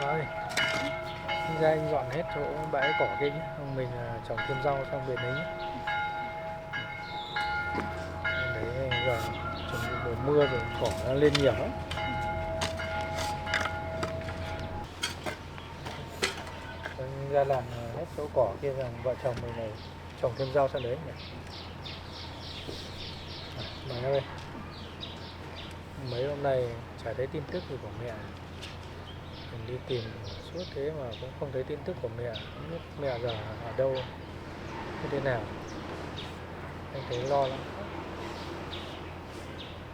Rồi, ra anh dọn hết chỗ bãi cỏ kia nhé. Xong mình trồng thêm rau sang bên đấy nhé. Đấy giờ chuẩn bị mùa mưa rồi, cỏ nó lên nhiều lắm. Anh ra làm hết chỗ cỏ kia rằng vợ chồng mình này trồng thêm rau sang đấy nhỉ. Mày ơi, mấy hôm nay chả thấy tin tức gì của mẹ. Mình đi tìm suốt thế mà cũng không thấy tin tức của mẹ. Không biết mẹ giờ ở đâu, như thế nào. Anh thấy lo lắm.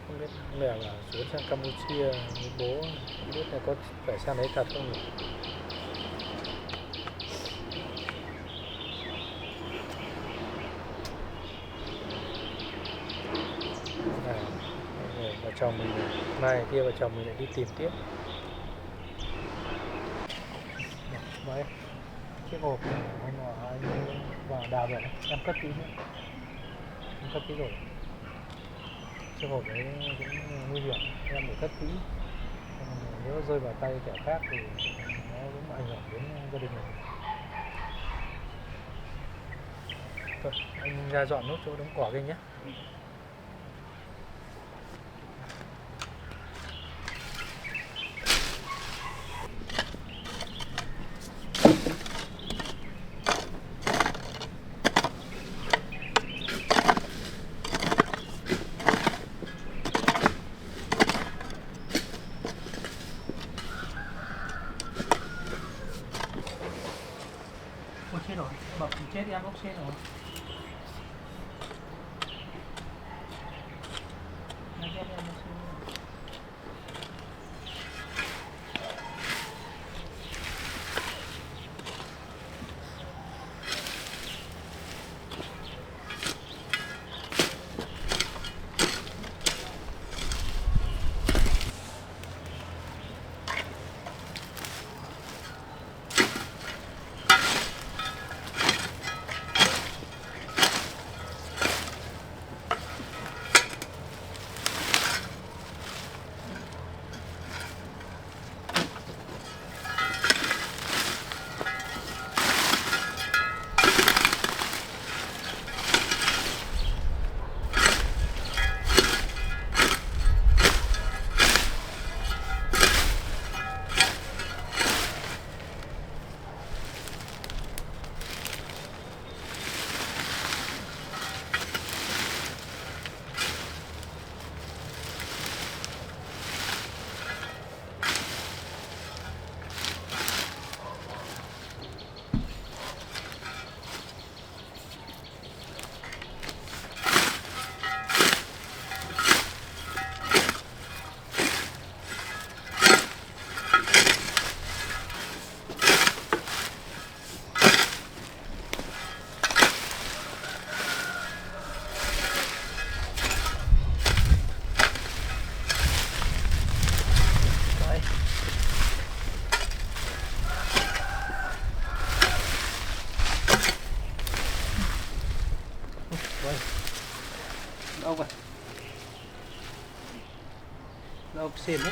Không biết mẹ là trốn sang Campuchia với bố, không biết là có phải sang đấy thật không nhỉ? Vợ chồng mình mai kia vợ chồng mình lại đi tìm tiếp. Đấy, chiếc hộp anh vào đào vậy em cất tí nữa, em cất tí rồi. Chiếc hộp đấy cũng nguy hiểm, em phải cất kỹ. Nếu rơi vào tay kẻ khác thì nó cũng ảnh hưởng đến gia đình mình. Thôi, anh ra dọn nốt chỗ đống cỏ kia nhé. Ôi chết rồi, bậc chết em bốc chết rồi. Đâu vậy? Đâu xên hết.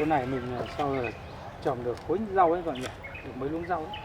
chỗ này mình sau rồi trồng được khối rau ấy còn nhỉ, được mấy luống rau ấy.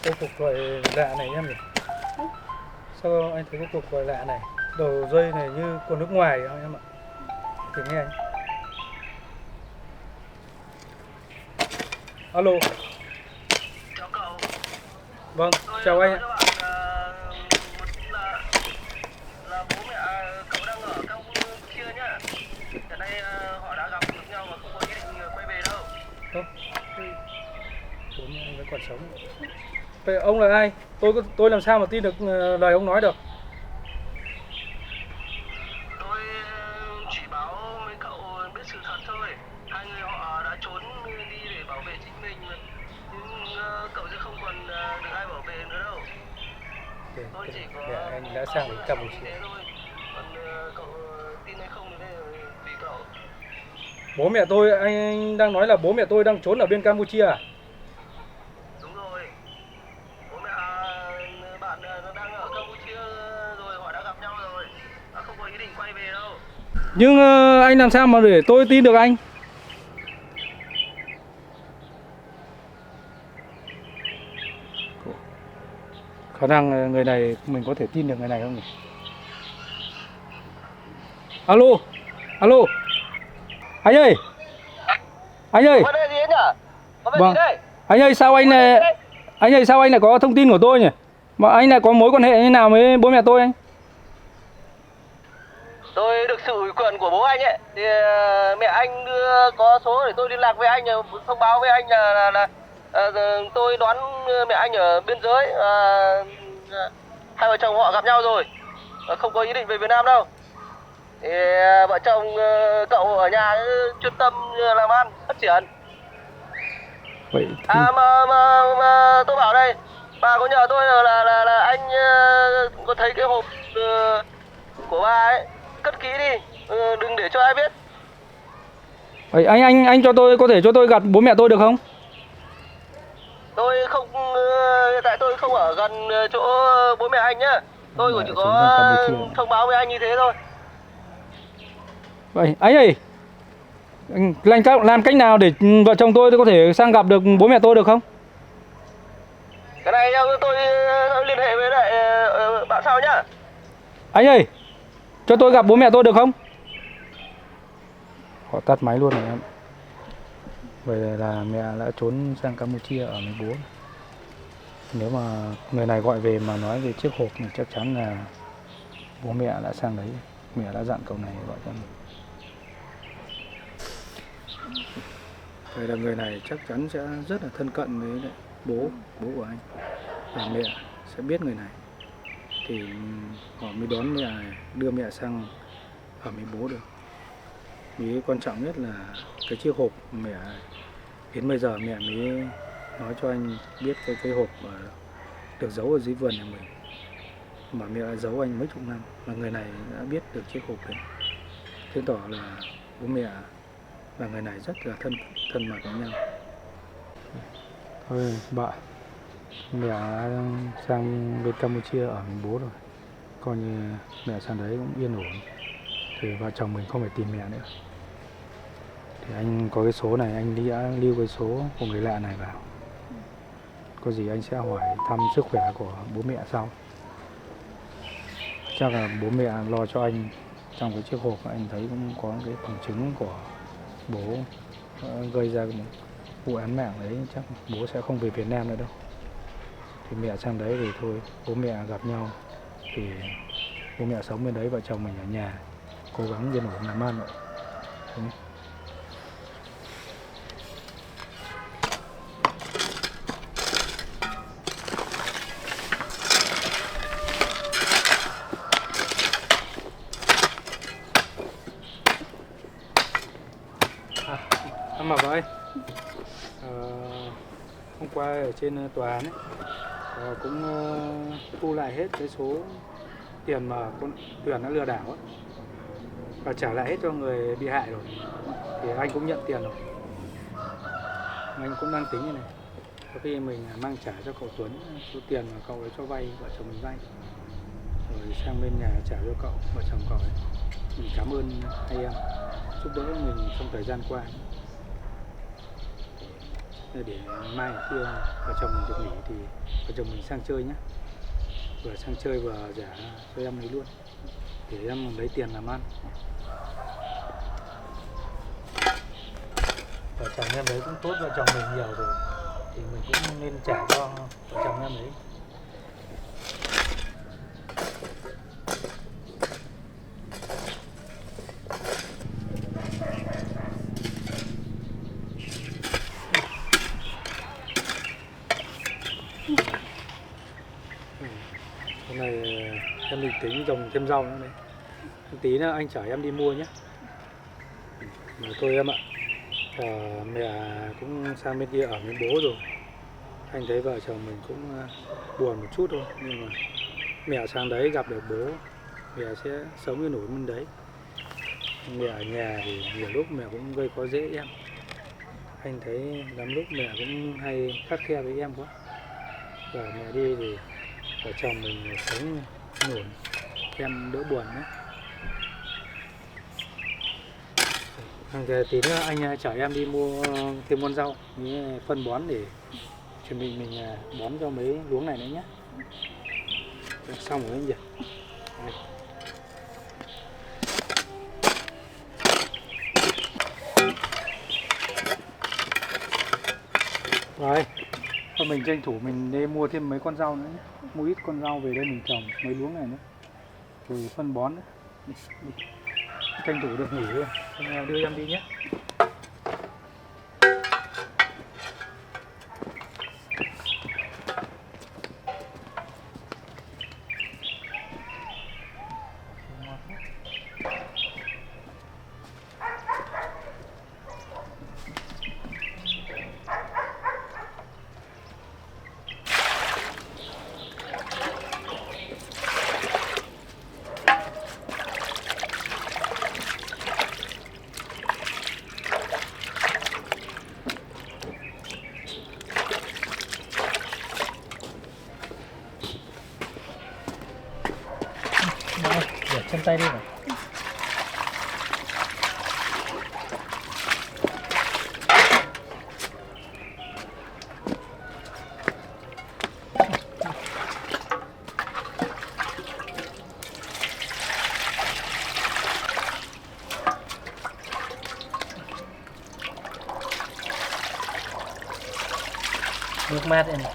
Cái cục gọi lạ này em nhỉ? Sao anh thấy cái cục gọi lạ này? Đầu dây này như của nước ngoài không em ạ? Thử nghe anh. Alo. Chào cậu. Vâng, chào anh ạ. Là bố mẹ cậu đang ở Campuchia nhá. Hiện nay họ đã gặp được nhau và không có ý định quay về đâu. Không, bố mẹ anh vẫn còn sống. Vậy ông là ai? Tôi làm sao mà tin được lời ông nói được? Tôi chỉ báo với cậu biết sự thật thôi. Hai người họ đã trốn đi để bảo vệ chính mình, nhưng cậu sẽ không còn được ai bảo vệ nữa đâu. Tôi chỉ có anh đã sang đến Campuchia. thế thôi. Còn cậu tin hay không thì đây là tùy cậu. Bố mẹ tôi, anh đang nói là bố mẹ tôi đang trốn ở bên Campuchia à? Đúng rồi. Bố mẹ bạn nó đang ở Campuchia rồi, họ đã gặp nhau rồi. Không có ý định quay về đâu. Nhưng anh làm sao mà để tôi tin được anh? Khả năng người này mình có thể tin được người này không nhỉ? Alo, alo, anh ơi, anh ơi. Vấn đề gì ấy nhỉ? Có việc Vâng. gì đây? Anh ơi sao anh lại có thông tin của tôi nhỉ? Mà anh lại có mối quan hệ như nào với bố mẹ tôi anh? Tôi được sự ủy quyền của bố anh ấy. Thì mẹ anh đưa có số để tôi liên lạc với anh, thông báo với anh là tôi đoán mẹ anh ở biên giới. Hai vợ chồng họ gặp nhau rồi, không có ý định về Việt Nam đâu. Thì vợ chồng cậu ở nhà chuyên tâm làm ăn, phát triển. Vậy thì... mà tôi bảo đây, bà có nhờ tôi là anh có thấy cái hộp của bà ấy, cất kỹ đi, đừng để cho ai biết. Vậy anh cho tôi, có thể cho tôi gặp bố mẹ tôi được không? Tôi không, hiện tại tôi không ở gần chỗ bố mẹ anh nhá. Tôi chỉ có thông báo với anh như thế thôi. Vậy anh ơi, làm cách nào để vợ chồng tôi có thể sang gặp được bố mẹ tôi được không? Cái này tôi liên hệ với lại bạn sau nhá. Anh ơi, cho tôi gặp bố mẹ tôi được không? Họ tắt máy luôn rồi em. Vậy là mẹ đã trốn sang Campuchia ở với bố. Nếu mà người này gọi về mà nói về chiếc hộp thì chắc chắn là bố mẹ đã sang đấy. Mẹ đã dặn cậu này gọi cho mình. Vậy là người này chắc chắn sẽ rất là thân cận với lại bố của anh. Và mẹ sẽ biết người này. Thì họ mới đón mẹ, đưa mẹ sang ở với bố được. Vì quan trọng nhất là cái chiếc hộp mẹ đến bây giờ mẹ mới nói cho anh biết cái hộp được giấu ở dưới vườn nhà mình, mà mẹ đã giấu anh mấy chục năm, mà người này đã biết được chiếc hộp đấy, chứng tỏ là bố mẹ và người này rất là thân mật với nhau. Thôi bạn, mẹ sang bên Campuchia ở với bố rồi, coi như mẹ sang đấy cũng yên ổn, thì vợ chồng mình không phải tìm mẹ nữa. Thì anh có cái số này, anh đã lưu cái số của người lạ này vào. Có gì anh sẽ hỏi thăm sức khỏe của bố mẹ sau. Chắc là bố mẹ lo cho anh. Trong cái chiếc hộp anh thấy cũng có cái bằng chứng của bố gây ra một vụ án mạng đấy. Chắc bố sẽ không về Việt Nam nữa đâu. Thì mẹ sang đấy thì thôi, bố mẹ gặp nhau thì bố mẹ sống bên đấy, vợ chồng mình ở nhà. cố gắng yên ổn làm ăn ạ. Đúng. Anh Mập ơi, hôm qua ở trên tòa án ấy, cũng thu lại hết cái số tiền mà con Tuyền đã lừa đảo ấy, và trả lại hết cho người bị hại rồi. Thì anh cũng nhận tiền rồi. Anh cũng đang tính như này, có khi mình mang trả cho cậu Tuấn số tiền mà cậu ấy cho vay, vợ chồng mình vay, rồi sang bên nhà trả cho cậu, vợ chồng cậu ấy. Mình cảm ơn hai em giúp đỡ mình trong thời gian qua, để mai khi vợ chồng mình được nghỉ thì vợ chồng mình sang chơi nhé, vừa sang chơi vừa trả cho em ấy luôn, để em lấy tiền làm ăn. Vợ chồng em ấy cũng tốt vợ chồng mình nhiều rồi, thì mình cũng nên trả cho vợ chồng em ấy. Hôm nay em định tính trồng thêm rau nữa đấy. Tí nữa anh chở em đi mua nhé. Mà thôi em ạ, mẹ cũng sang bên kia ở với bố rồi. Anh thấy vợ chồng mình cũng buồn một chút thôi, nhưng mà mẹ sang đấy gặp được bố, mẹ sẽ sống yên ổn bên đấy. Mẹ ở nhà thì nhiều lúc mẹ cũng gây khó dễ em. Anh thấy lắm lúc mẹ cũng hay khắt khe với em quá. Giờ mẹ đi thì vợ chồng mình sống yên ổn, em đỡ buồn nhé. Tí nữa anh chở em đi mua thêm con rau với phân bón để chuẩn bị mình bón cho mấy luống này nữa nhé. Xong rồi anh nhỉ. Rồi, thôi mình tranh thủ mình đi mua thêm mấy con rau nữa nhé. Mua ít con rau về đây mình trồng mấy luống này nữa, rồi phân bón nữa. Tranh thủ được nghỉ luôn, đưa em đi nhé. Để chân tay đi này. Nước mát đây này.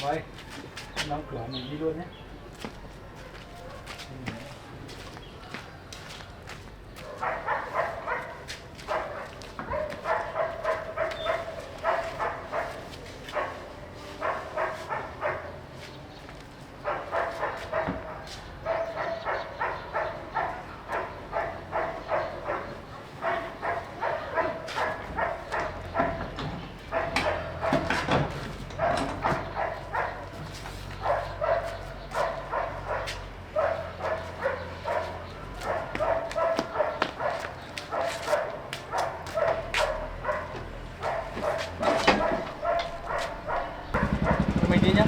Rồi, đóng cửa mình đi luôn nhé. Mình đi nhé.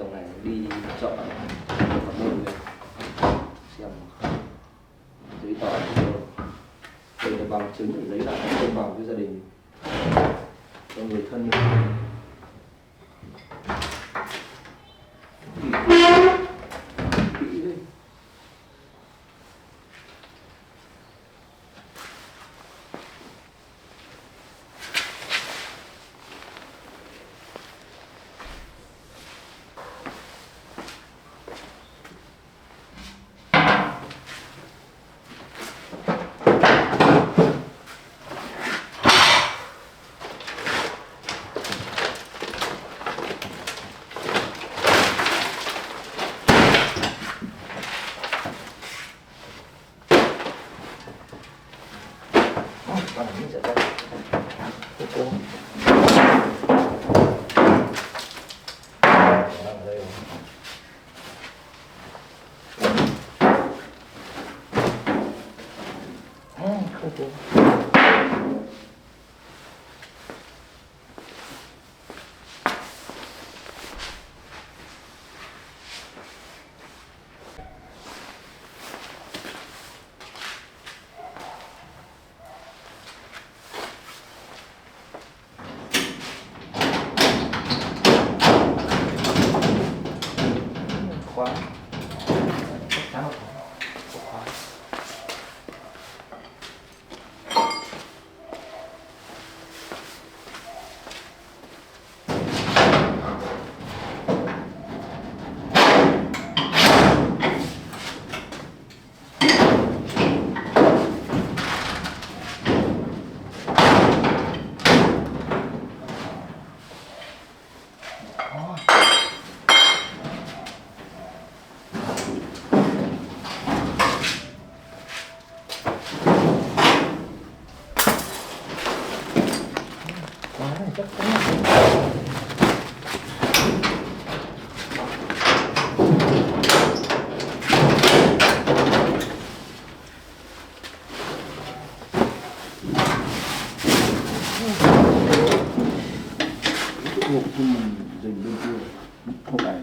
chồng này đi chợ còn mua về xem giấy tờ đây là bằng chứng để lấy lại công bằng với gia đình cho người thân. Kỹ đấy. Con này sẽ có cô ở đây không cô. Khóa chắc chắn là có khóa. Chắc chắn hộp chung dành bên kia hộp này.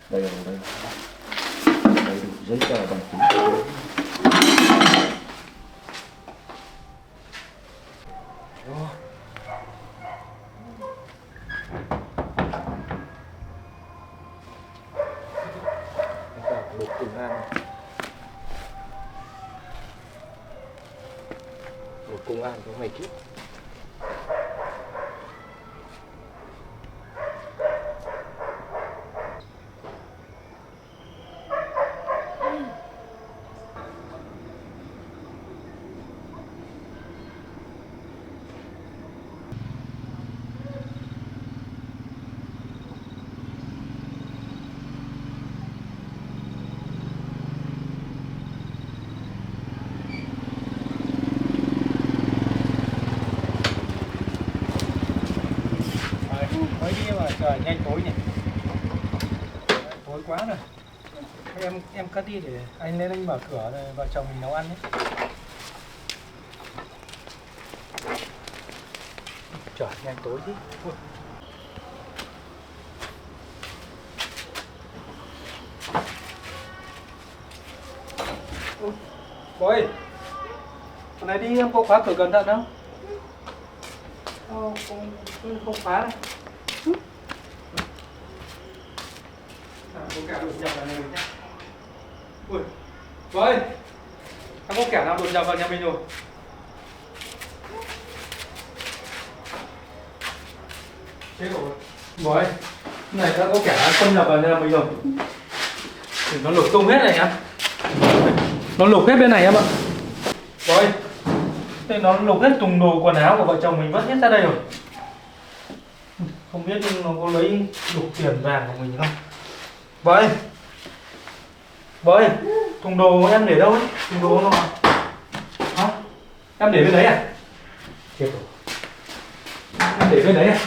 Đây là đây. Đây đủ giấy tờ bằng chứng. Lục công an. Lục công an có mày kiếp. Mới đi mà trời nhanh tối nhỉ, tối quá rồi. Em cất đi để anh lên anh mở cửa rồi vợ chồng mình nấu ăn nhé. Trời nhanh tối chứ. Bố ơi, hôm nay đi em có khóa cửa cẩn thận không? Không phá đâu. Có kẻ đột nhập vào nhà mình nhá. Ui, bố ơi, có kẻ nào đột nhập vào nhà mình rồi? Chết rồi. Bố ơi, này đã có kẻ xâm nhập vào nhà mình rồi. Thì nó lục tung hết này em. Nó lục hết bên này em ạ. Bố ơi, thế nó lục hết thùng đồ quần áo của vợ chồng mình vứt hết ra đây rồi. Không biết nó có lấy lục tiền vàng của mình không. Bố ơi, bố ơi, thùng đồ em để đâu ấy? Thùng đồ nó hả? Em để bên đấy à? Chết rồi. Em để bên đấy à?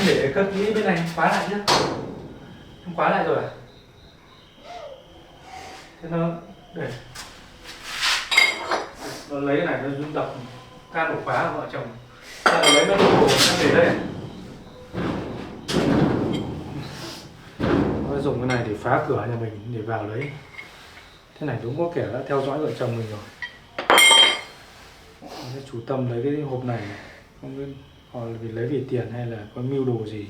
để cất kỹ bên này, khóa lại nhá. Em khóa lại rồi à? Thế nó để nó lấy cái này nó rung đập can ổ khóa của vợ chồng. Nó lấy nó đồ nó để đây. Nó dùng cái này để phá cửa nhà mình để vào lấy. Thế này đúng có kẻ đã theo dõi vợ chồng mình rồi. Nó chủ tâm lấy cái hộp này, không biết họ vì lấy vì tiền hay là có mưu đồ gì.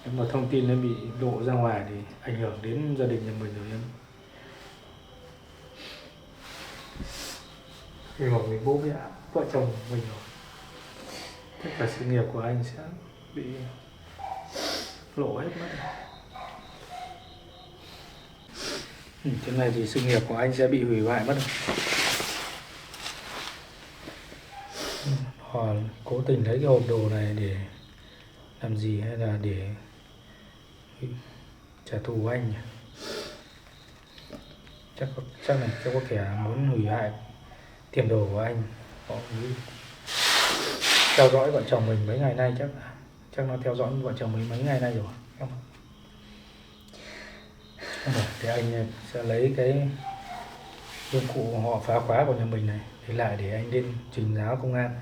Nếu mà thông tin nó bị lộ ra ngoài thì ảnh hưởng đến gia đình nhà mình rồi em. Khi mà mình bố mẹ vợ chồng mình rồi, tất cả sự nghiệp của anh sẽ bị lộ hết mất. Thế này thì sự nghiệp của anh sẽ bị hủy hoại mất rồi. Họ cố tình lấy cái hộp đồ này để làm gì hay là để trả thù anh nhỉ? Chắc là có kẻ muốn hủy hoại tiền đồ của anh. Họ nghĩ theo dõi vợ chồng mình mấy ngày nay, chắc nó theo dõi vợ chồng mình mấy ngày nay rồi. Không? Thì anh sẽ lấy cái dụng cụ họ phá khóa của nhà mình này để lại để anh lên trình báo công an.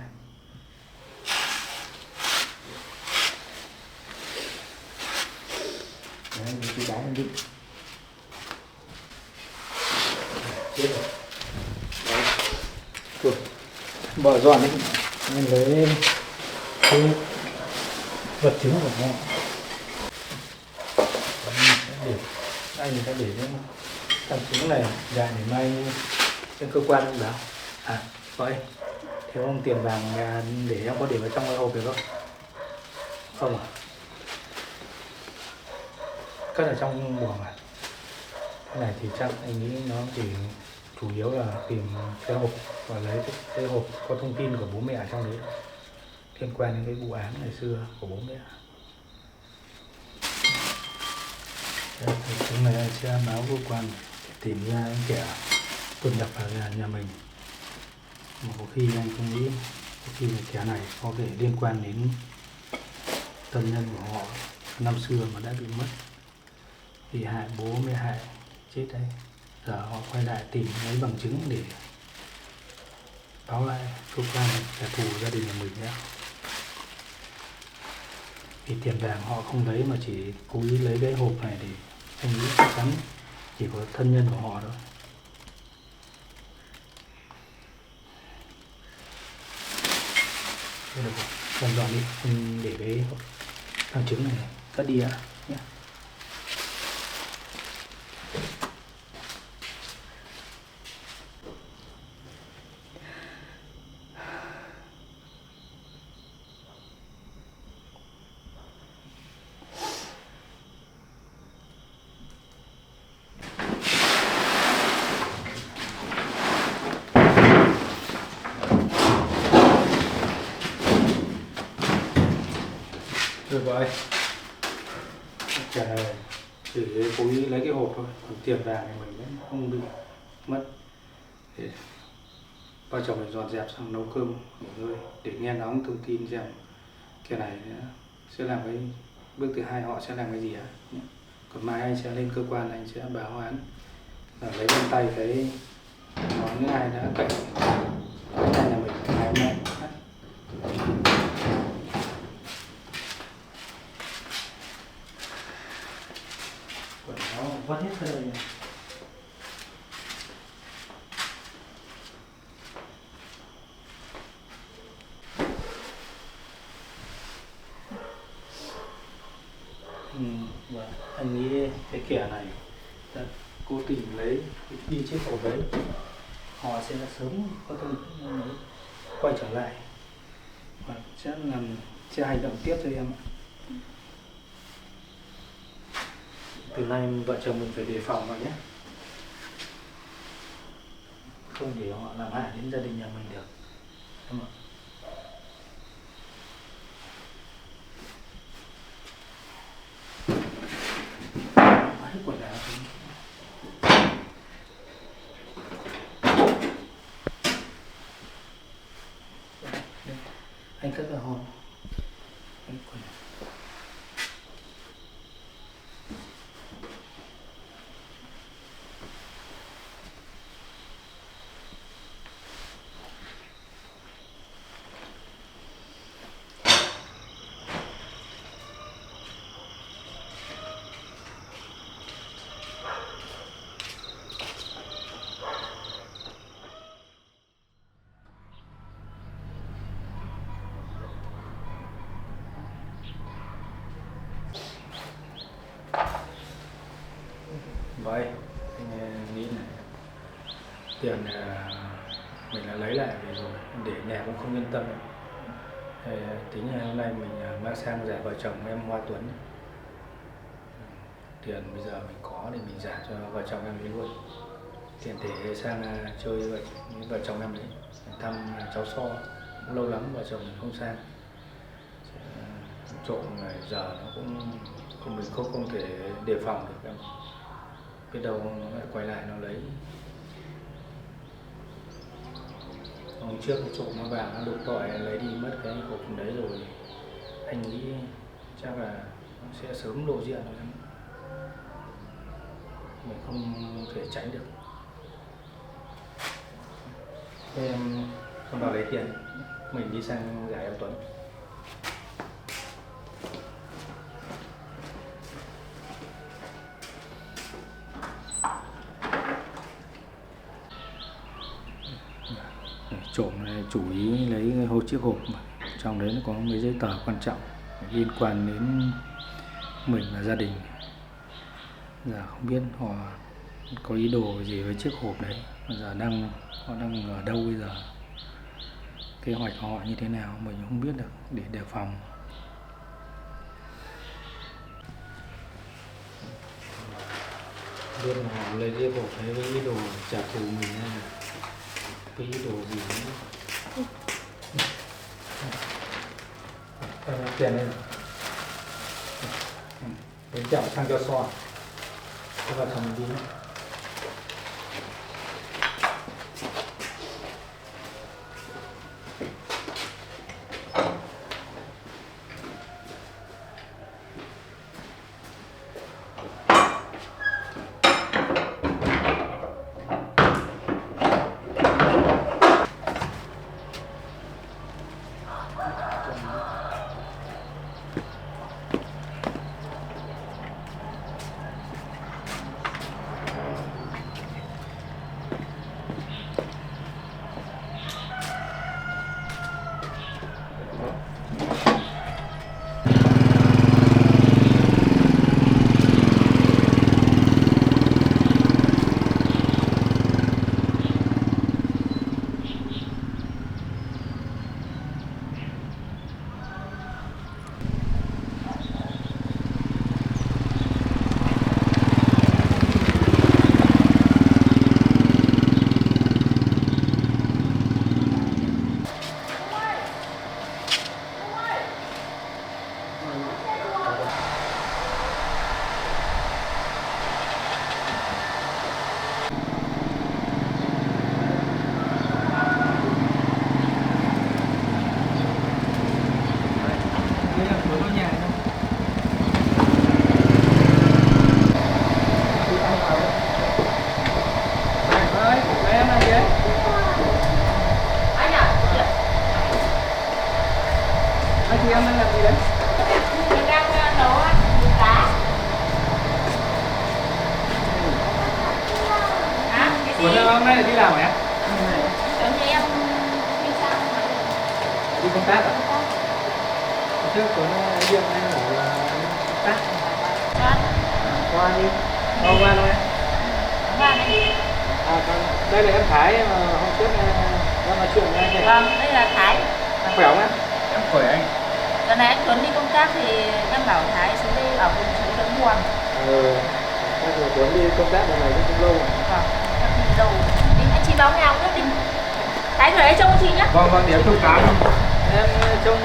Đấy, cái báo anh đi. Chết rồi. Đấy. Bỏ dọn đi. Anh lấy cái vật chứng của họ. Anh sẽ để cái bằng chứng này ra để mai trên cơ quan báo. À, vậy thiếu ông tiền vàng nhà để em có để vào trong cái hộp được không? Không à? Cất ở trong buồng à? Cái này thì chắc anh nghĩ nó chỉ chủ yếu là tìm cái hộp và lấy cái hộp có thông tin của bố mẹ ở trong đấy liên quan đến cái vụ án ngày xưa của bố mẹ. Chúng này anh sẽ báo cơ quan để tìm ra anh kẻ đột nhập vào nhà mình. Mà có khi anh không nghĩ, có khi là kẻ này có thể liên quan đến thân nhân của họ năm xưa mà đã bị mất, bị hại bố mẹ hại chết đấy. Giờ họ quay lại tìm lấy bằng chứng để báo lại cơ quan trả thù gia đình nhà mình nhé. Vì tiền vàng họ không lấy mà chỉ cố ý lấy cái hộp này để anh nghĩ chắc chắn chỉ có thân nhân của họ thôi. Đây được rồi, dọn dọn đi, anh để cái bằng chứng này cất đi ạ nhé. Được rồi, trả lời chỉ cố ý lấy cái hộp thôi, còn tiền vàng thì mình vẫn không bị mất. Để vợ chồng mình dọn dẹp sang nấu cơm nghỉ ngơi để nghe ngóng thông tin xem cái này sẽ làm cái bước thứ hai họ sẽ làm cái gì ạ. Còn mai anh sẽ lên cơ quan, anh sẽ báo án là lấy trên tay cái món ai đã cậy nhà mình ngày hôm nay. Quần áo vắt hết ra đây này. Và anh nghĩ cái kẻ này đã cố tình lấy đi chiếc hộp đấy, họ sẽ sớm có thông quay trở lại và sẽ hành động tiếp cho em. Từ nay vợ chồng mình phải đề phòng vào nhé, không để họ làm hại đến gia đình nhà mình được, em ạ. Quần áo anh cất vào hòm, Vậy anh nghĩ này, tiền mình đã lấy lại về rồi, để nhà cũng không yên tâm. Thì tính ngày hôm nay mình mang sang trả vợ chồng em Hoa Tuấn. Tiền bây giờ mình có thì mình trả cho vợ chồng em ấy luôn. Tiền để sang chơi với vợ chồng em đấy, thăm cháu So. Cũng lâu lắm vợ chồng mình không sang. Trộm này giờ nó cũng mình không thể đề phòng được em. Biết đâu nó lại quay lại nó lấy. Hôm trước cái trộm nó vào nó đục tỏi lấy đi mất cái hộp đấy rồi, anh nghĩ chắc là nó sẽ sớm lộ diện rồi em. Mình không thể tránh được. Thế em không vào lấy tiền, mình đi sang giải em Tuấn. Trộm này chủ ý lấy chiếc hộp mà trong đấy nó có mấy giấy tờ quan trọng liên quan đến mình và gia đình. Giờ không biết họ có ý đồ gì với chiếc hộp đấy, giờ họ đang ở đâu bây giờ, kế hoạch của họ như thế nào mình không biết được, để đề phòng. Biết là họ lấy chiếc hộp đấy với ý đồ trả thù mình hay là cái ý đồ gì nữa. Tiền đây này. Đến chợ sang cho So. Cho vào chồng mình đi nữa. Em đang làm gì đấy? Mình đang nấu ăn cá. Hả? Cái gì? Ủa, hôm nay là đi làm hả? Tưởng như em đi sao mà Đi công tác à? Trước có điện em bảo là công tác. Qua đi. Đâu qua đâu em? Qua đây. À, đây là em Thái mà hôm trước em nói chuyện với anh này. Vâng, đây là Thái. Khỏe không em? Em khỏe anh. Lần này anh Tuấn đi công tác thì em bảo Thái xuống đây ở vùng chú Tuấn Buồn. Anh Tuấn đi công tác lần này cũng lâu rồi. Vâng, em đi đâu? Đi anh chị báo nhau nhất đi. Thái rồi đấy trông chị nhá. Vâng, để em trông cá luôn. Em trông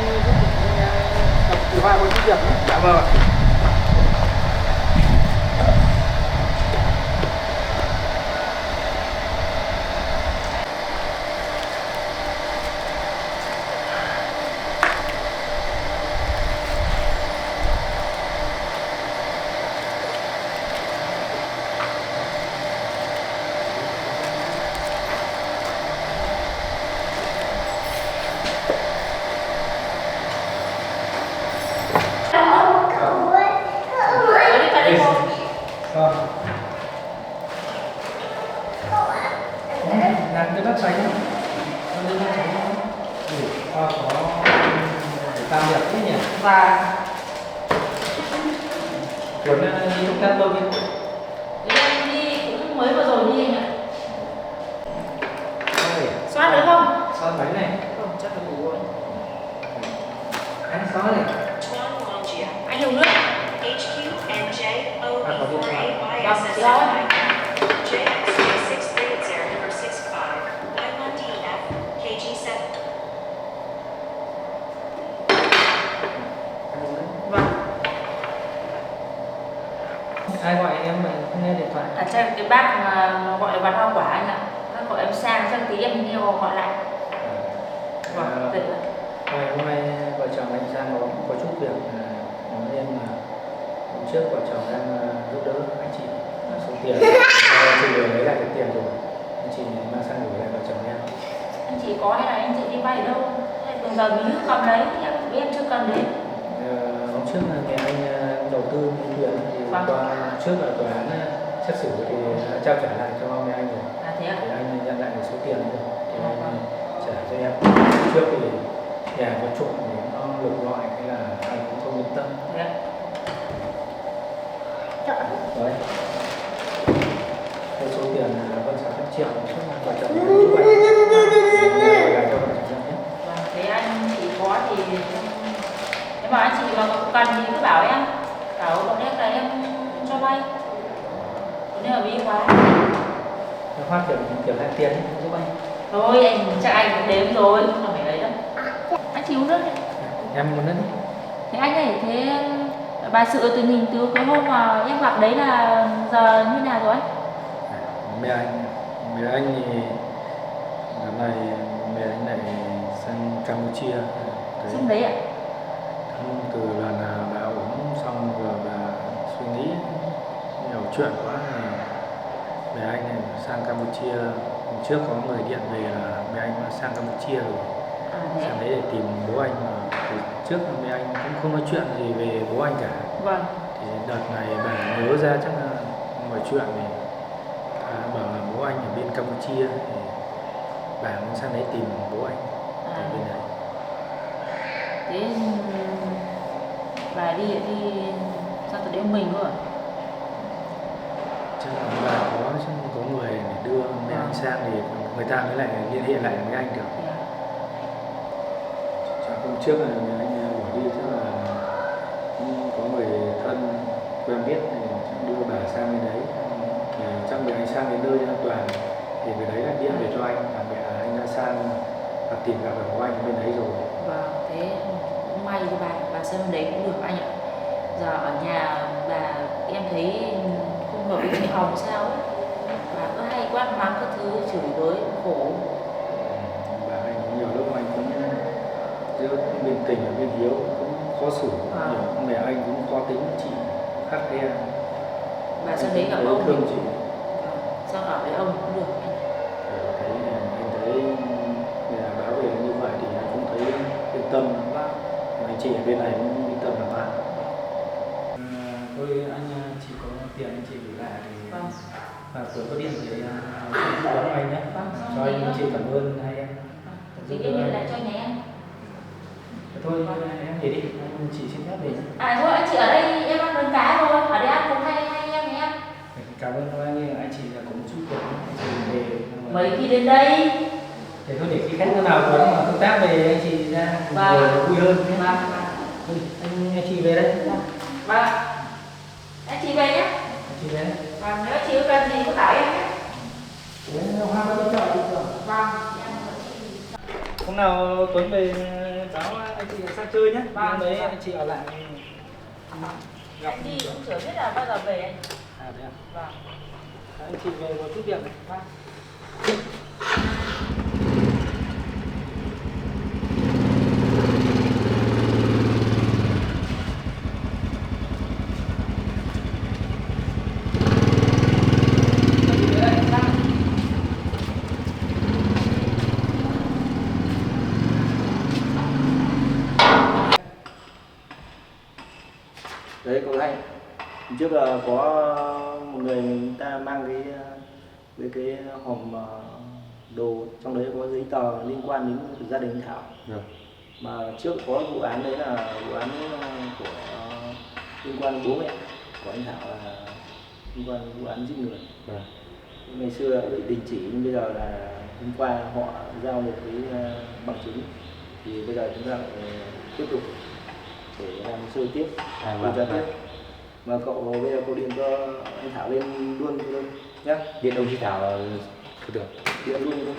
tập từ hoa có chút việc nữa. Dạ vâng ạ. nhé. Có tam điệp thế nhỉ? Và Cuốn đi trong cát tôi đi. đi anh đi cũng mới vừa rồi đi anh ạ. Đây, Xoát nữa không? xoát bánh này. Không, chắc là đủ rồi. Anh xoát này. Anh dùng nước. À, có điện thoại. Vâng, chị ơi. Vâng. Ai gọi em mà không nghe điện thoại? Chắc cái bác mà gọi bán hoa quả anh ạ. Bác gọi em sang chắc tí em nghe gọi lại. Vâng, được rồi. Hôm nay vợ chồng anh Sang có chút việc nên là hôm trước vợ chồng đang giúp đỡ anh chị số tiền. Chị vừa lấy lại được tiền rồi, anh chị mang sang gửi lại vợ chồng em. Anh chị có hay là anh chị đi vay ở đâu? Hay bây giờ mình cầm đấy, em chưa cần đến. Hôm trước là nghe anh đầu tư bệnh viện thì Vâng. qua trước là tòa án xét xử thì đã trao trả lại cho mẹ anh rồi. À thế ạ? Thì anh nhận lại được số tiền rồi thì anh trả cho em. Trước thì nhà có trộm thì nó lục gọi hay là anh cũng không yên tâm. Thế ạ? Đấy. Cái số tiền là hơn 600 triệu trước là vợ chồng anh giúp anh gọi lại cho vợ chồng em nhé. Vâng, thế anh chị có thì nếu mà anh chị mà cần thì cứ bảo em. Bảo bọn em là em cho vay. Còn nếu mà bí quá Nó phát kiểm lại tiền giúp anh. thôi anh chắc anh cũng đếm rồi, không phải lấy đâu. Anh chị uống nước đi. Em muốn đấy. Thế anh ơi, thế bà sự tình hình từ cái hôm mà em gặp đấy là giờ như nào rồi anh? Mẹ anh thì năm nay mẹ anh lại sang Campuchia. Xong đấy ạ? Từ lần bà ốm xong rồi bà suy nghĩ nhiều chuyện quá thì mẹ anh này sang Campuchia. Hôm trước có người điện về là mẹ anh sang Campuchia rồi. À thế ạ? Sang đấy để tìm bố anh mà từ trước mẹ anh cũng không nói chuyện gì về bố anh cả. Vâng. Thì đợt này bà nhớ ra chắc là mọi chuyện thì bảo là bố anh ở bên Campuchia thì bà muốn sang đấy tìm bố anh ở bên đấy. Thế bà đi sang tận đấy một mình thôi à? Chắc là bà có người để đưa mẹ anh sang thì người ta mới lại liên hệ lại với anh được. Thế à? Chắc hôm trước là mẹ anh bỏ đi chắc là cũng có người thân quen biết thì đưa bà sang bên đấy. Thì chắc mẹ anh sang đến nơi an toàn thì người đấy lại điện về cho anh là mẹ anh đã sang và tìm gặp được bố anh bên đấy rồi. Vâng, thế cũng may cho bà sang bên đấy cũng được anh ạ. Giờ ở nhà bà em thấy không hợp với chị Hồng sao ấy. Bà cứ hay quát mắng các thứ, chửi bới, khổ. Bà anh nhiều lúc anh cũng giữa bên tình và bên hiếu cũng khó xử. Nhiều mẹ anh cũng khó tính, chị khắc khe. Bà sang đấy gặp Anh ông thương mình. chị. Sang ở với ông cũng được anh. Anh thấy mẹ báo về như vậy thì anh cũng thấy yên tâm. Anh chị ở bên này cũng yên tâm làm ăn. Thôi anh chỉ có tiền anh chị gửi lại thì Vâng. và cửa có điện thì giúp đỡ anh nhé. Vâng, Cho anh chị cảm ơn hai em. Thì cái điện lại cho nhà em. Thôi em về đi, anh chị xin phép về nhé. À thôi anh chị ở đây em ăn lớn cá rồi, ở đây ăn cùng hai em nhà em. Cảm ơn anh, nhưng anh chị là có một chút việc anh chị về. Mấy khi đến đây. Thế thôi để khi khách nào có mà công tác về anh chị ra Vâng. ngồi vui hơn nhé. Vâng. Thôi, anh chị về đây. Vâng. Anh chị về nhé. Anh chị về đây. Vâng, nếu chị có cần gì cứ bảo em nhé. Đấy, hoa có đi chợ đi chợ. Vâng. Hôm nào Tuấn về báo anh chị sang chơi nhé. Vâng. Đấy anh chị ở lại gặp Anh đi cũng chưa biết là bao giờ về anh. À đấy à? Vâng. Anh chị về một chút việc này. Vâng. Đấy cậu hay. Hôm trước là có một người ta mang cái hòm đồ, trong đấy có giấy tờ liên quan đến gia đình anh Thảo. Mà trước có vụ án đấy là vụ án của liên quan đến bố mẹ của anh Thảo, là liên quan đến vụ án giết người. Ngày xưa đã bị đình chỉ nhưng bây giờ là hôm qua họ giao một cái bằng chứng, thì bây giờ chúng ta lại tiếp tục để làm hồ sơ tiếp, điều tra tiếp. Mà cậu bây giờ cậu điện cho anh Thảo lên luôn nhé. Điện đồng chí Thảo được. Điện luôn luôn.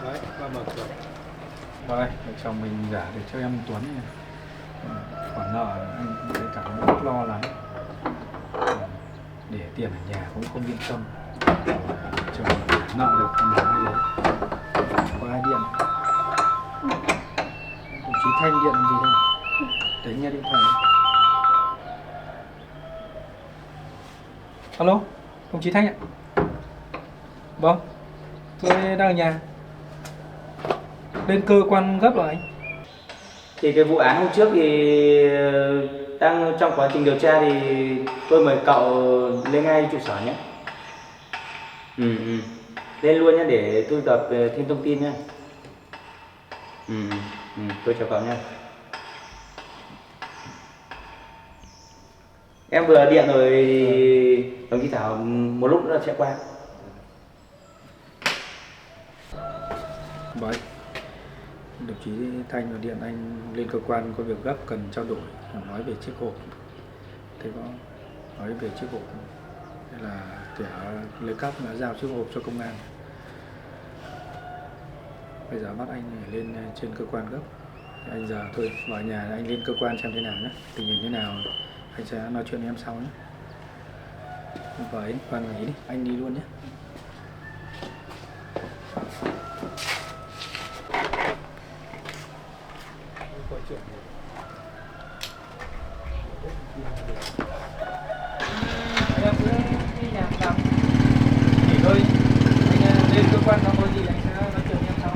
Đấy, qua mở cửa. Đây, chồng mình giả để cho em Tuấn này. Khoản nợ anh thấy cảm thấy rất lo lắng. Để tiền ở nhà cũng không yên tâm. Chồng nợ được con gái đấy. Có ai điện? Đồng chí Thanh điện làm gì đây? Để nghe điện thoại. Alo, đồng chí Thanh ạ. Vâng, tôi đang ở nhà. Lên cơ quan gấp rồi anh. Thì cái vụ án hôm trước thì đang trong quá trình điều tra thì tôi mời cậu lên ngay trụ sở nhé. Lên luôn nhé để tôi tập thêm thông tin nhé. Tôi chào cậu nhé. Em vừa điện rồi, đồng chí Thảo một lúc nữa sẽ qua. Vậy đồng chí Thanh và điện anh lên cơ quan có việc gấp cần trao đổi, nói về chiếc hộp. Thế có nói về chiếc hộp hay là kẻ lấy cắp đã giao chiếc hộp cho công an. Bây giờ bắt anh lên trên cơ quan gấp. Anh giờ thôi vào nhà anh lên cơ quan xem thế nào nhé. Tình hình thế nào anh sẽ nói chuyện với em sau nhé. Vợ ấy quan nghỉ đi, anh đi luôn nhé. Em cứ đi nhà tắm nghỉ ngơi. Anh lên cơ quan có gì anh sẽ nói chuyện với em sau.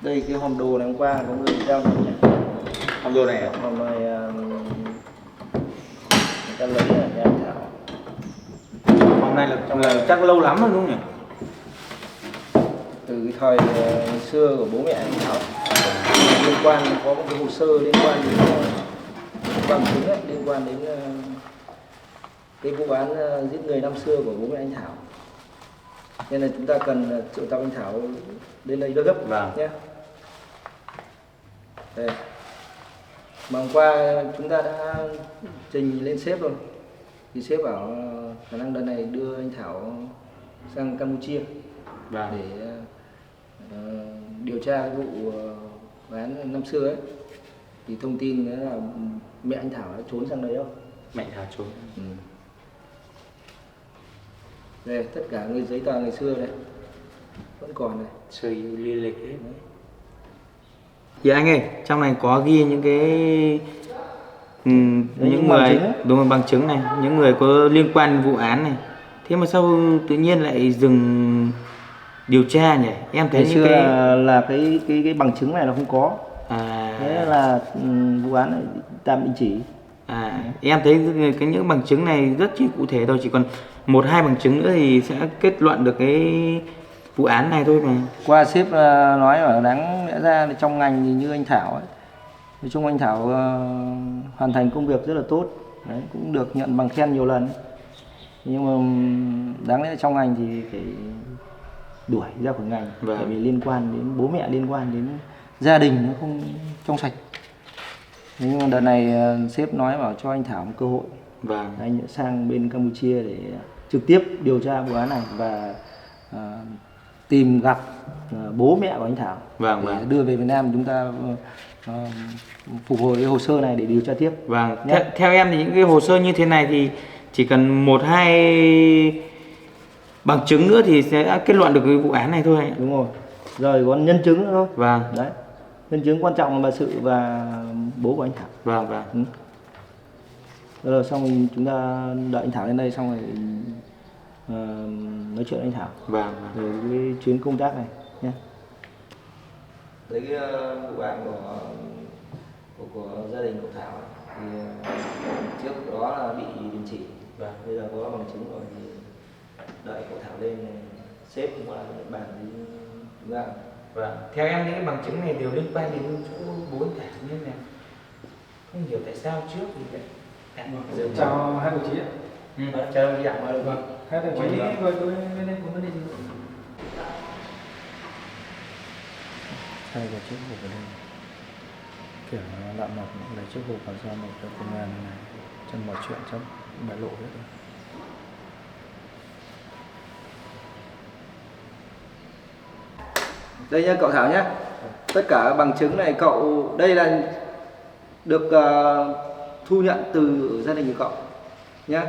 Đây cái hòm đồ này hôm qua có người giao cho nhỉ? Hòm đồ này à? Hòm này người ta lấy ở nhà anh Thảo. Hòm này là chắc lâu lắm rồi đúng không nhỉ? Từ cái thời ngày xưa của bố mẹ anh Thảo, liên quan có một cái hồ sơ liên quan đến bằng chứng ấy, liên quan đến cái vụ án giết người năm xưa của bố mẹ anh Thảo, nên là chúng ta cần triệu tập anh Thảo lên đây đưa gấp nhé. Đây. Mà hôm qua chúng ta đã trình lên sếp rồi, thì sếp bảo khả năng đợt này đưa anh Thảo sang Campuchia để điều tra cái vụ án năm xưa ấy. Thì thông tin là mẹ anh Thảo đã trốn sang đấy không? Mẹ Thảo trốn. Đây, tất cả người giấy tờ ngày xưa này vẫn còn này. Sơ liên lịch hết. Dạ anh ơi, trong này có ghi những cái những người đúng rồi, bằng chứng này, những người có liên quan đến vụ án này. Thế mà sao tự nhiên lại dừng điều tra nhỉ? Em thấy ngày những xưa cái là cái bằng chứng này là không có. Thế là vụ án này tạm đình chỉ. Em thấy cái những bằng chứng này rất chi cụ thể thôi, chỉ còn 1-2 bằng chứng nữa thì sẽ kết luận được cái vụ án này thôi mà. Qua sếp nói bảo đáng lẽ ra trong ngành thì như anh Thảo ấy, nói chung anh Thảo hoàn thành công việc rất là tốt. Đấy, cũng được nhận bằng khen nhiều lần. Nhưng mà đáng lẽ trong ngành thì phải đuổi ra khỏi ngành. Bởi vì liên quan đến bố mẹ, liên quan đến gia đình nó không trong sạch. Nhưng mà đợt này sếp nói bảo cho anh Thảo một cơ hội Vâng. Anh đã sang bên Campuchia để trực tiếp điều tra vụ án này và tìm gặp bố mẹ của anh Thảo để đưa về Việt Nam chúng ta phục hồi cái hồ sơ này để điều tra tiếp. Vâng. Theo em thì những cái hồ sơ như thế này thì chỉ cần 1-2 bằng chứng nữa thì sẽ kết luận được cái vụ án này thôi. Đúng rồi. Rồi còn nhân chứng nữa thôi. Vâng. Đấy. Nhân chứng quan trọng là bà Sự và bố của anh Thảo. Vâng, vâng. Rồi xong rồi chúng ta đợi anh Thảo lên đây xong rồi nói chuyện với anh Thảo. Vâng. Về cái chuyến công tác này nhé. Đấy cái vụ án của gia đình của Thảo thì trước đó là bị đình chỉ và bây giờ có bằng chứng rồi thì đợi cậu Thảo lên xếp qua bàn với chúng ta. Vâng. Theo em những cái bằng chứng này đều liên quan đến chỗ bố anh Thảo nên là không hiểu tại sao trước thì lại Chào hai đồng chí ạ. Chào đồng chí Đảng mà được. Vâng. Hai đồng chí tôi lên có vấn đề gì? Thay vào chiếc hộp ở đây kiểu nó lạ mặt, lấy chiếc hộp vào ra một cái công an này chân mọi chuyện chắc bại lộ hết rồi. Đây nhá cậu Thảo nhé. Tất cả bằng chứng này cậu đây là được thu nhận từ gia đình của cậu nhé.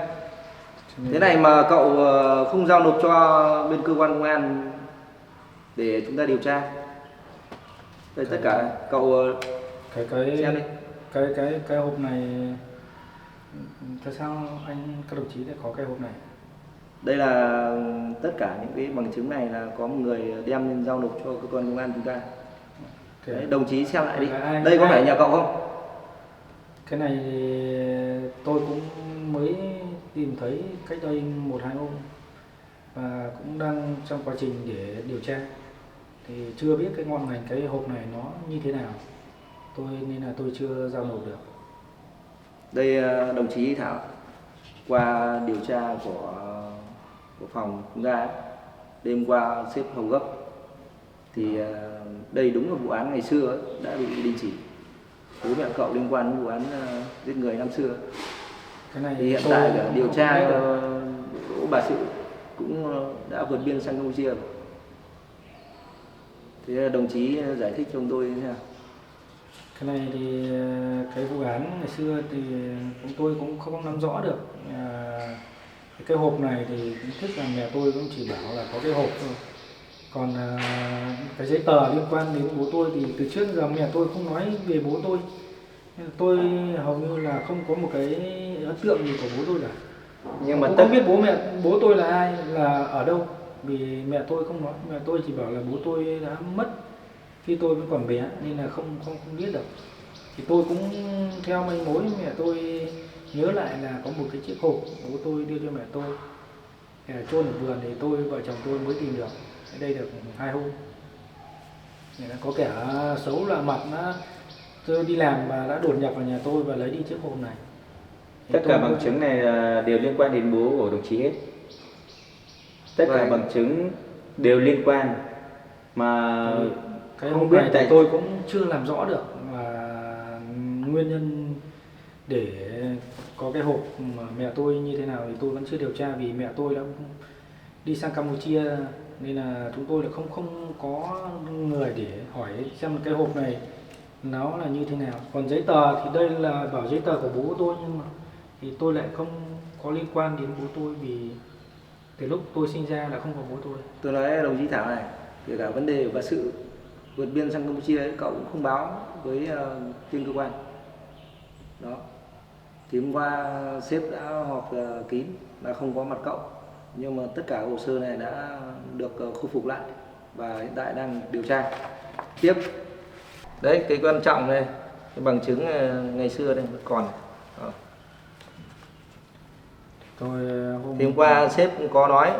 Thế này mà cậu không giao nộp cho bên cơ quan công an để chúng ta điều tra. Đây tất cả cậu xem đi. Cái hộp này tại sao các đồng chí lại có cái hộp này? Đây là tất cả những cái bằng chứng này là có một người đem lên giao nộp cho cơ quan công an chúng ta. Đấy, đồng chí xem lại đi. Đây có phải nhà cậu không? Cái này tôi cũng mới tìm thấy cách đây 1-2 hôm và cũng đang trong quá trình để điều tra thì chưa biết cái ngọn ngành cái hộp này nó như thế nào, nên là tôi chưa giao nộp được. Đây đồng chí Thảo qua điều tra của phòng chúng ta đêm qua xếp hầu gấp thì đây đúng là vụ án ngày xưa đã bị đình chỉ. Bố mẹ cậu liên quan đến vụ án giết người năm xưa. Cái này thì hiện tại điều tra của bà Sự cũng đã vượt biên sang Campuchia rồi. Thế đồng chí giải thích cho chúng tôi thế nào? Cái này thì cái vụ án ngày xưa thì chúng tôi cũng không nắm rõ được. Cái hộp này thì tức là mẹ tôi cũng chỉ bảo là có cái hộp thôi. Còn cái giấy tờ liên quan đến bố tôi thì từ trước giờ mẹ tôi không nói về bố tôi. Nên tôi hầu như là không có một cái ấn tượng gì của bố tôi cả. Nhưng mà tôi không biết bố tôi là ai, là ở đâu. Vì mẹ tôi không nói, mẹ tôi chỉ bảo là bố tôi đã mất khi tôi vẫn còn bé nên là không biết được. Thì tôi cũng theo manh mối mẹ tôi nhớ lại là có một cái chiếc hộp bố tôi đưa cho mẹ tôi chôn ở vườn thì vợ chồng tôi mới tìm được. Ở đây được 2 hôm. Có kẻ xấu lạ mặt tôi đi làm và đã đột nhập vào nhà tôi và lấy đi chiếc hộp này. Tất cả bằng chứng này đều liên quan đến bố của đồng chí hết. Tất cả bằng chứng đều liên quan mà cái không hộp biết này tại tôi cũng chưa làm rõ được và nguyên nhân để có cái hộp mà mẹ tôi như thế nào thì tôi vẫn chưa điều tra, vì mẹ tôi đã đi sang Campuchia nên là chúng tôi lại không có người để hỏi xem cái hộp này nó là như thế nào. Còn giấy tờ thì đây là bảo giấy tờ của bố tôi, nhưng mà thì tôi lại không có liên quan đến bố tôi vì từ lúc tôi sinh ra là không có bố tôi. Tôi nói đồng chí Thảo này, kể cả vấn đề và sự vượt biên sang Campuchia ấy, cậu cũng không báo với trên cơ quan. Đó. Thì hôm qua sếp đã họp kín là không có mặt cậu. Nhưng mà tất cả hồ sơ này đã được khôi phục lại và hiện tại đang điều tra tiếp. Đấy, cái quan trọng này, cái bằng chứng ngày xưa đây còn. Đó. Thì hôm qua sếp cũng có nói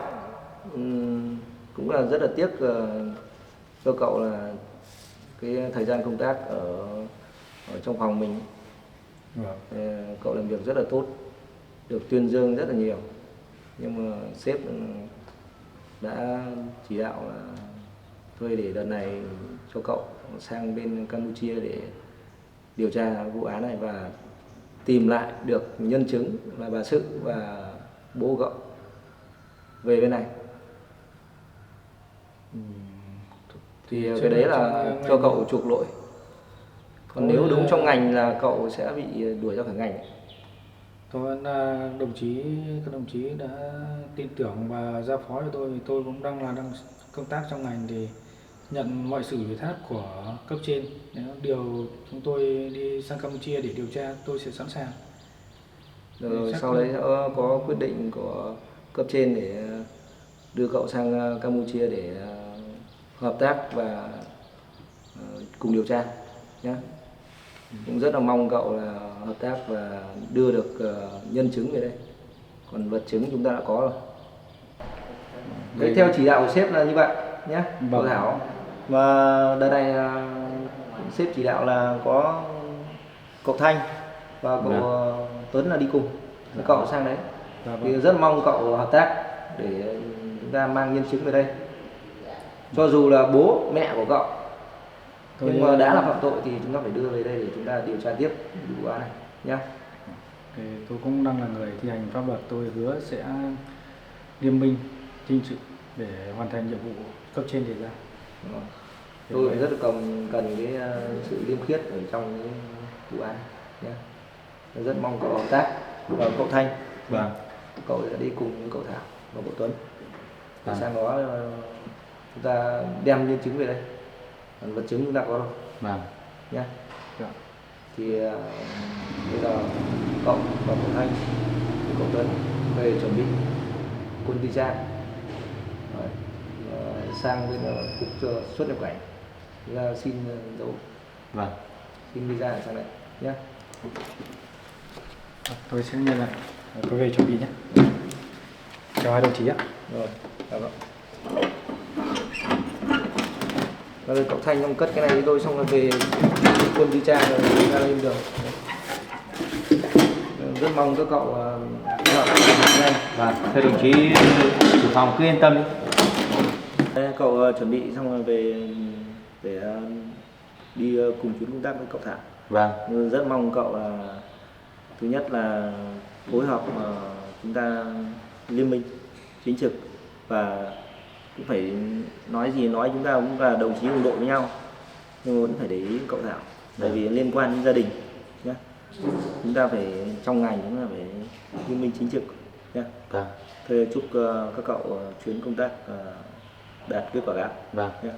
cũng là rất là tiếc cho cậu là cái thời gian công tác ở trong phòng mình. Cậu làm việc rất là tốt, được tuyên dương rất là nhiều, nhưng mà sếp đã chỉ đạo là thôi để đợt này cho cậu sang bên Campuchia để điều tra vụ án này và tìm lại được nhân chứng là bà Sự và bố cậu về bên này. Thì cái đấy là cho cậu chuộc lỗi. Còn nếu đúng trong ngành là cậu sẽ bị đuổi ra khỏi ngành. Tôi các đồng chí đã tin tưởng và giao phó cho tôi cũng đang công tác trong ngành thì nhận mọi sự ủy thác của cấp trên. Nếu điều chúng tôi đi sang Campuchia để điều tra, tôi sẽ sẵn sàng. Rồi sau đấy sẽ có quyết định của cấp trên để đưa cậu sang Campuchia để hợp tác và cùng điều tra nhé. Cũng rất là mong cậu là hợp tác và đưa được nhân chứng về đây. Còn vật chứng chúng ta đã có rồi. Đấy, theo chỉ đạo của sếp là như vậy nhé, cậu Thảo. Và đợt này sếp chỉ đạo là có cậu Thanh và cậu Tuấn là đi cùng với cậu sang đấy. Thì rất mong cậu hợp tác để chúng ta mang nhân chứng về đây. Cho dù là bố mẹ của cậu nhưng mà đã là phạm tội thì chúng ta phải đưa về đây để chúng ta điều tra tiếp vụ án này nhé. Tôi cũng đang là người thi hành pháp luật, tôi hứa sẽ nghiêm minh chính trị để hoàn thành nhiệm vụ cấp trên đề ra. Tôi rất là cần cái sự liêm khiết ở trong cái vụ án nhé. Tôi rất mong cậu hợp tác và cậu Thanh. Vâng. Cậu sẽ đi cùng với cậu Thảo và cậu Tuấn. Sang đó chúng ta đem nhân chứng về đây. Còn vật chứng chúng ta có rồi. Vâng. Nhé. Thì bây giờ cậu và cậu Thanh, cậu Tuấn về chuẩn bị quân đi ra sang bên cục xuất nhập cảnh ra xin dấu. Vâng. Xin visa sang đây nhé. Tôi sẽ nhận lại. Tôi về chuẩn bị nhé. Chào hai đồng chí ạ. Rồi, chào cậu. Rồi cậu Thanh ông cất cái này với tôi xong rồi về quân visa rồi ra lên đường. Rất mong các cậu hợp nhanh. Vâng, thưa đồng chí chủ phòng cứ yên tâm đi. Cậu chuẩn bị xong rồi về để đi cùng chuyến công tác với cậu Thảo. Vâng. Rất mong cậu là thứ nhất là phối hợp mà chúng ta liên minh chính trực và cũng phải nói gì nói, chúng ta cũng là đồng chí đồng đội với nhau nhưng mà vẫn phải để ý cậu Thảo bởi vì liên quan đến gia đình nhé. Chúng ta phải trong ngành chúng ta phải liên minh chính trực nhé. Vâng. Thôi chúc các cậu chuyến công tác đạt kết quả cao. Vâng. Nhé.